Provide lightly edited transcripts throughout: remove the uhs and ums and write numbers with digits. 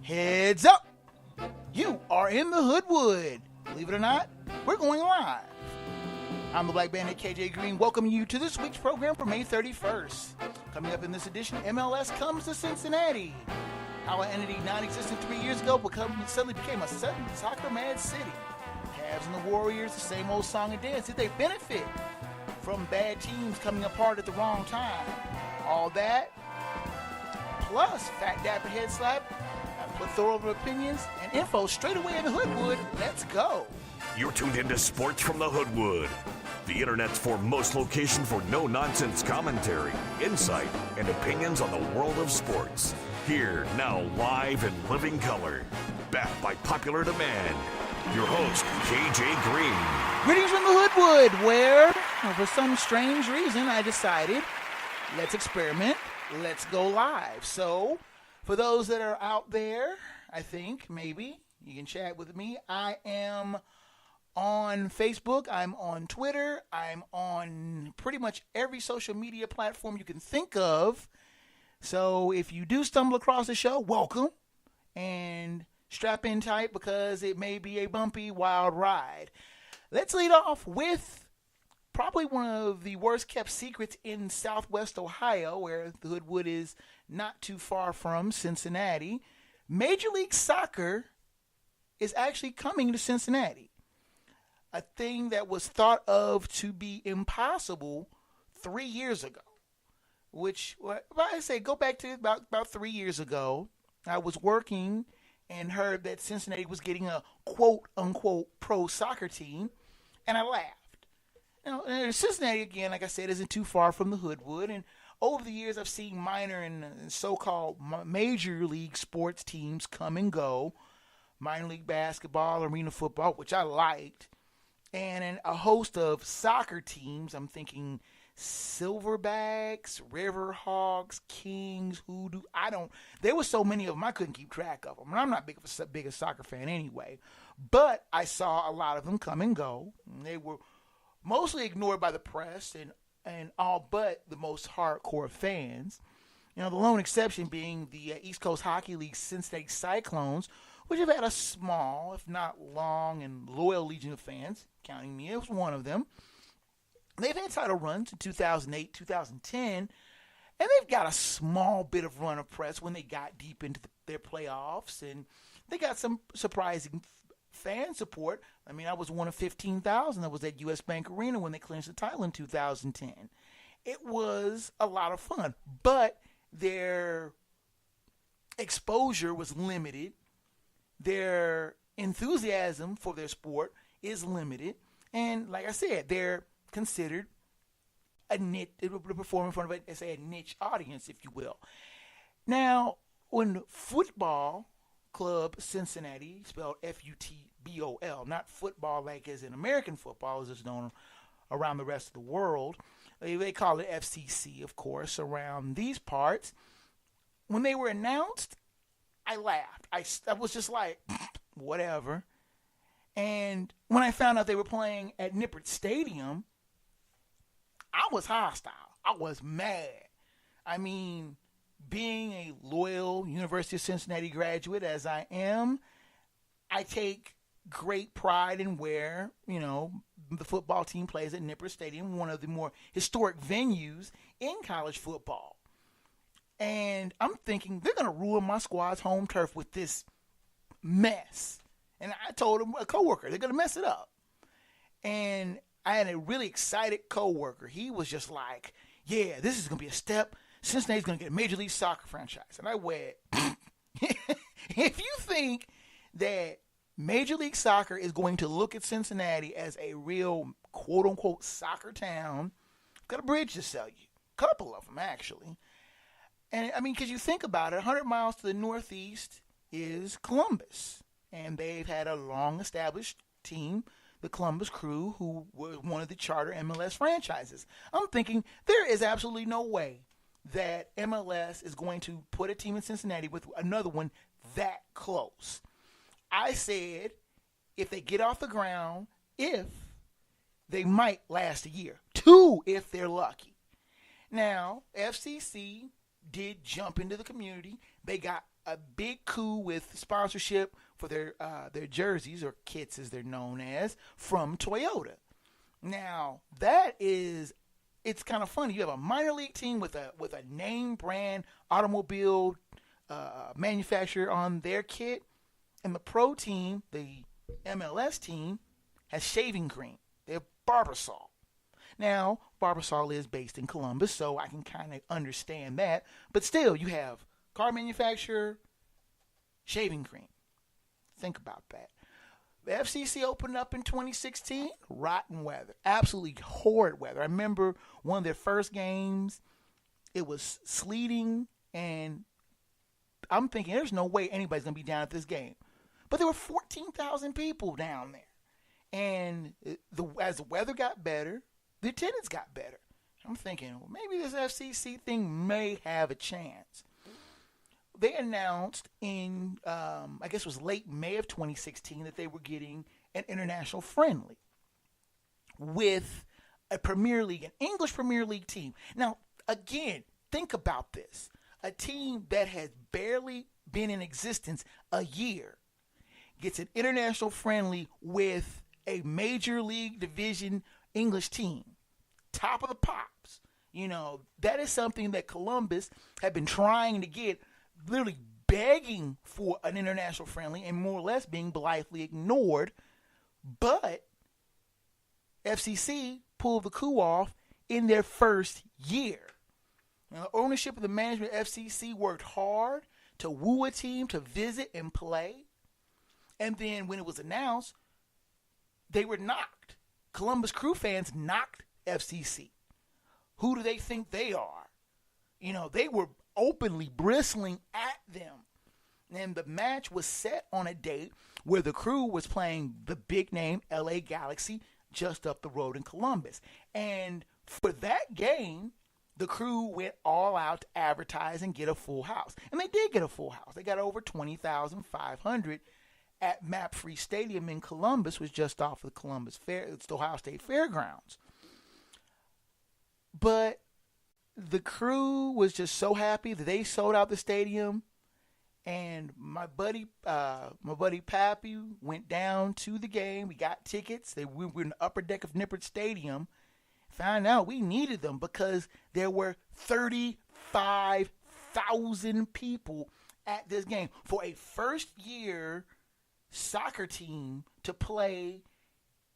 Heads up! You are in the Hoodwood. Believe it or not, we're going live. I'm the Black Bandit KJ Green, welcoming you to this week's program for May 31st. Coming up in this edition, MLS comes to Cincinnati. How an entity non-existent 3 years ago suddenly became a soccer-mad city. Cavs and the Warriors, the same old song and dance. Did they benefit from bad teams coming apart at the wrong time? All that, plus Fat Dapper Head Slap, a plethora of opinions and info straight away in the Hoodwood. Let's go. You're tuned into Sports from the Hoodwood, the internet's foremost location for no-nonsense commentary, insight, and opinions on the world of sports. Here, now live in living color, backed by popular demand, your host, KJ Green. Greetings from the Hoodwood, where, for some strange reason, I decided, let's experiment, let's go live. So, for those that are out there, I think, maybe, you can chat with me. I am on Facebook, I'm on Twitter, I'm on pretty much every social media platform you can think of. So if you do stumble across the show, welcome, and strap in tight because it may be a bumpy, wild ride. Let's lead off with probably one of the worst kept secrets in Southwest Ohio, where the Hoodwood is not too far from Cincinnati. Major League Soccer is actually coming to Cincinnati. A thing that was thought of to be impossible 3 years ago. Which, I say, go back to about 3 years ago. I was working and heard that Cincinnati was getting a quote-unquote pro soccer team, and I laughed. Cincinnati, again, like I said, isn't too far from the Hoodwood, and over the years I've seen minor and so-called major league sports teams come and go. Minor league basketball, arena football, which I liked, and a host of soccer teams. I'm thinking Silverbacks, Riverhawks, Kings, Hoodoo. There were so many of them I couldn't keep track of them. And I'm not big a soccer fan anyway. But I saw a lot of them come and go. And they were mostly ignored by the press and all but the most hardcore fans. The lone exception being the East Coast Hockey League Cincinnati Cyclones, which have had a small, if not long, and loyal legion of fans, counting me as one of them. They've had title runs in 2008, 2010, and they've got a small bit of run of press when they got deep into their playoffs, and they got some surprising fan support. I mean, I was one of 15,000 that was at U.S. Bank Arena when they clinched the title in 2010. It was a lot of fun, but their exposure was limited. Their enthusiasm for their sport is limited, and like I said, they're considered a niche, to perform in front of a niche audience, if you will. Now, when Football Club Cincinnati, spelled F-U-T-B-O-L, not football like as in American football, as it's known around the rest of the world, they call it FCC, of course, around these parts. When they were announced, I laughed. I was just like, whatever. And when I found out they were playing at Nippert Stadium, I was hostile. I was mad. I mean, being a loyal University of Cincinnati graduate as I am, I take great pride in where, the football team plays at Nippert Stadium, one of the more historic venues in college football. And I'm thinking, they're going to ruin my squad's home turf with this mess. And I told a coworker, they're going to mess it up. And I had a really excited coworker. He was just like, yeah, this is going to be a step. Cincinnati's going to get a Major League Soccer franchise. And I went, if you think that Major League Soccer is going to look at Cincinnati as a real quote-unquote soccer town, I've got a bridge to sell you. A couple of them, actually. And, I mean, because you think about it, 100 miles to the northeast is Columbus. And they've had a long-established team, the Columbus Crew, who were one of the charter MLS franchises. I'm thinking there is absolutely no way that MLS is going to put a team in Cincinnati with another one that close. I said, if they get off the ground, they might last a year. 2, if they're lucky. Now, FCC did jump into the community. They got a big coup with sponsorship for their jerseys, or kits as they're known as, from Toyota. Now it's kind of funny. You have a minor league team with a name brand automobile manufacturer on their kit, and the pro team, the MLS team, has shaving cream. They have Barbasol. Now, Barbasol is based in Columbus, so I can kind of understand that. But still, you have car manufacturer, shaving cream. Think about that. The FCC opened up in 2016. Rotten weather. Absolutely horrid weather. I remember one of their first games. It was sleeting, and I'm thinking there's no way anybody's going to be down at this game. But there were 14,000 people down there. And as the weather got better, the attendance got better. I'm thinking, well, maybe this FCC thing may have a chance. They announced in, I guess it was late May of 2016, that they were getting an international friendly with a Premier League, an English Premier League team. Now, again, think about this. A team that has barely been in existence a year gets an international friendly with a major league division English team. Top of the pops. You know, that is something that Columbus had been trying to get, literally begging for an international friendly and more or less being blithely ignored. But FCC pulled the coup off in their first year. Now, the ownership of the management of FCC worked hard to woo a team to visit and play. And then when it was announced, they were knocked. Columbus Crew fans knocked FCC. Who do they think they are? You know, they were openly bristling at them. And the match was set on a date where the Crew was playing the big name LA Galaxy just up the road in Columbus. And for that game, the Crew went all out to advertise and get a full house. And they did get a full house. They got over 20,500 at Map-Free Stadium in Columbus, was just off of the Columbus Fair. It's the Ohio State Fairgrounds. But the Crew was just so happy that they sold out the stadium. And my buddy Pappy went down to the game. We got tickets. We were in the upper deck of Nippert Stadium. Found out we needed them because there were 35,000 people at this game for a first-year soccer team to play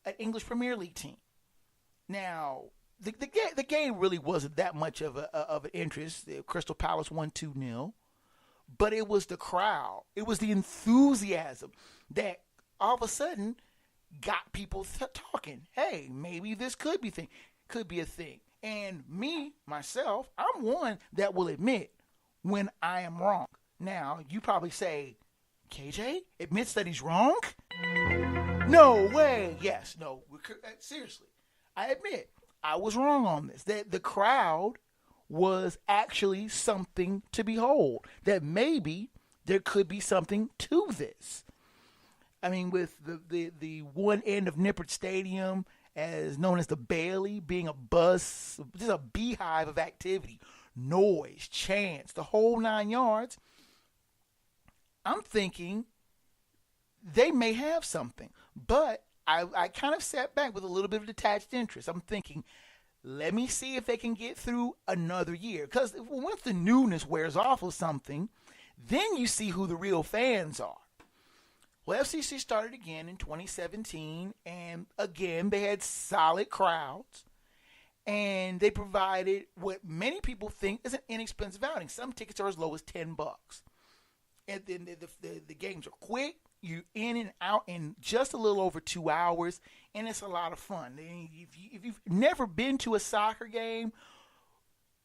an English Premier League team. Now, the game really wasn't that much of an interest. Crystal Palace won 2-0. But it was the crowd. It was the enthusiasm that all of a sudden got people talking. Hey, maybe this could be a thing. And me, myself, I'm one that will admit when I am wrong. Now, you probably say, KJ admits that he's wrong? No way. Yes, no. Seriously. I admit I was wrong on this. That the crowd was actually something to behold. That maybe there could be something to this. I mean, with the one end of Nippert Stadium, as known as the Bailey, being a buzz, just a beehive of activity, noise, chants, the whole 9 yards, I'm thinking they may have something. But I kind of sat back with a little bit of detached interest. I'm thinking, let me see if they can get through another year. Because once the newness wears off of something, then you see who the real fans are. Well, FCC started again in 2017, and again, they had solid crowds, and they provided what many people think is an inexpensive outing. Some tickets are as low as $10. And then the games are quick. You're in and out in just a little over 2 hours, and it's a lot of fun. If you've never been to a soccer game,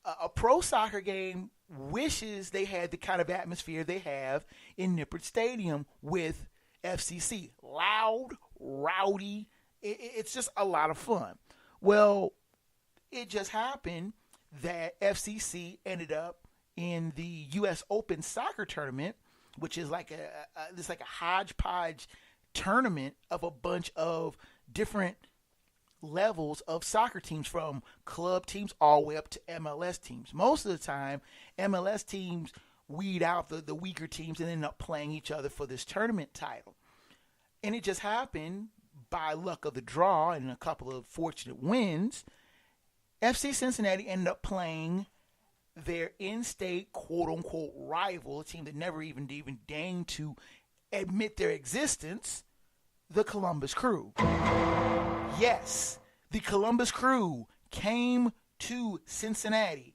a pro soccer game wishes they had the kind of atmosphere they have in Nippert Stadium with FCC. Loud, rowdy. It's just a lot of fun. Well, it just happened that FCC ended up in the U.S. Open Soccer Tournament, which is like a hodgepodge tournament of a bunch of different levels of soccer teams, from club teams all the way up to MLS teams. Most of the time, MLS teams weed out the weaker teams and end up playing each other for this tournament title. And it just happened by luck of the draw and a couple of fortunate wins. FC Cincinnati ended up playing their in-state quote-unquote rival, a team that never even deigned to admit their existence, the Columbus Crew. Yes, the Columbus Crew came to Cincinnati,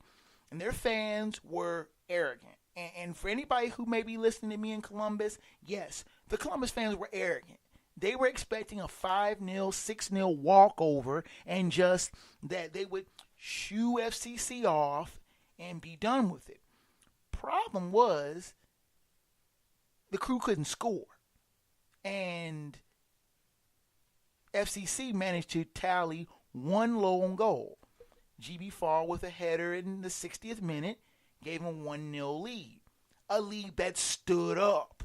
and their fans were arrogant. And for anybody who may be listening to me in Columbus, yes, the Columbus fans were arrogant. They were expecting a 5-0, 6-0 walkover and just that they would shoo FCC off and be done with it. Problem was, the Crew couldn't score. And FCC managed to tally one lone goal. GB Fall with a header in the 60th minute gave him a 1-0 lead. A lead that stood up.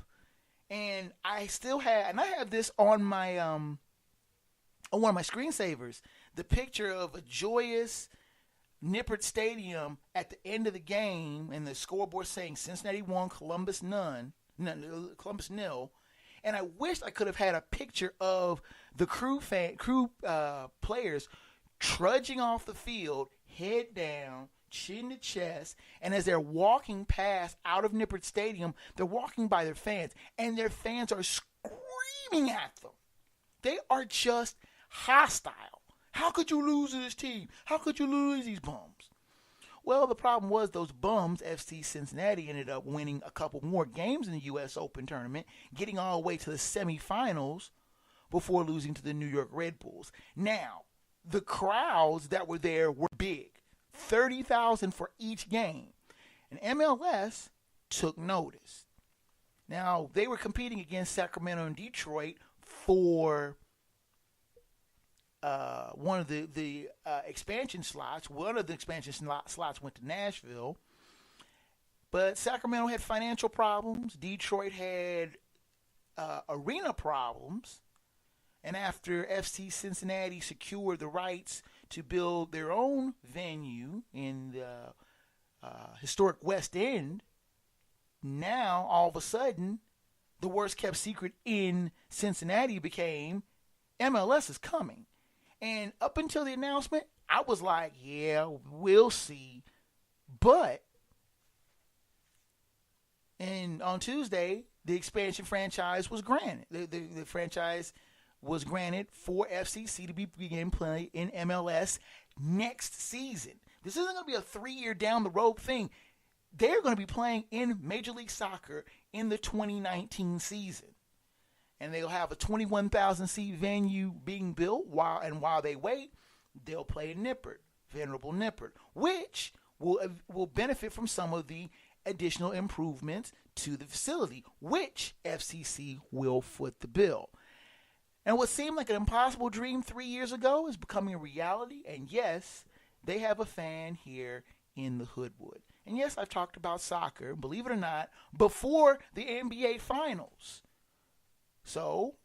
And I have this on my on one of my screensavers, the picture of a joyous Nippert Stadium at the end of the game and the scoreboard saying Cincinnati won, Columbus nil. And I wish I could have had a picture of the Crew players trudging off the field, head down, chin to chest, and as they're walking past out of Nippert Stadium, they're walking by their fans, and their fans are screaming at them. They are just hostile. How could you lose to this team? How could you lose these bums? Well, the problem was those bums, FC Cincinnati, ended up winning a couple more games in the U.S. Open tournament, getting all the way to the semifinals before losing to the New York Red Bulls. Now, the crowds that were there were big. 30,000 for each game. And MLS took notice. Now, they were competing against Sacramento and Detroit for one of the expansion slots. One of the expansion slots went to Nashville. But Sacramento had financial problems. Detroit had arena problems. And after FC Cincinnati secured the rights to build their own venue in the historic West End, now all of a sudden the worst kept secret in Cincinnati became MLS is coming. And up until the announcement, I was like, yeah, we'll see. But on Tuesday, the expansion franchise was granted. The franchise was granted for FCC to begin playing in MLS next season. This isn't going to be a 3-year down the road thing. They're going to be playing in Major League Soccer in the 2019 season. And they'll have a 21,000-seat venue being built while they wait, they'll play in Nippert, Venerable Nippert, which will benefit from some of the additional improvements to the facility, which FCC will foot the bill. And what seemed like an impossible dream 3 years ago is becoming a reality. And yes, they have a fan here in the Hoodwood. And yes, I've talked about soccer, believe it or not, before the NBA Finals. So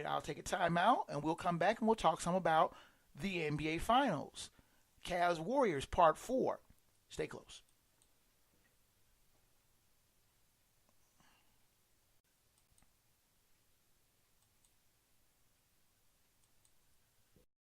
I'll take a timeout and we'll come back and we'll talk some about the NBA Finals. Cavs Warriors Part 4. Stay close.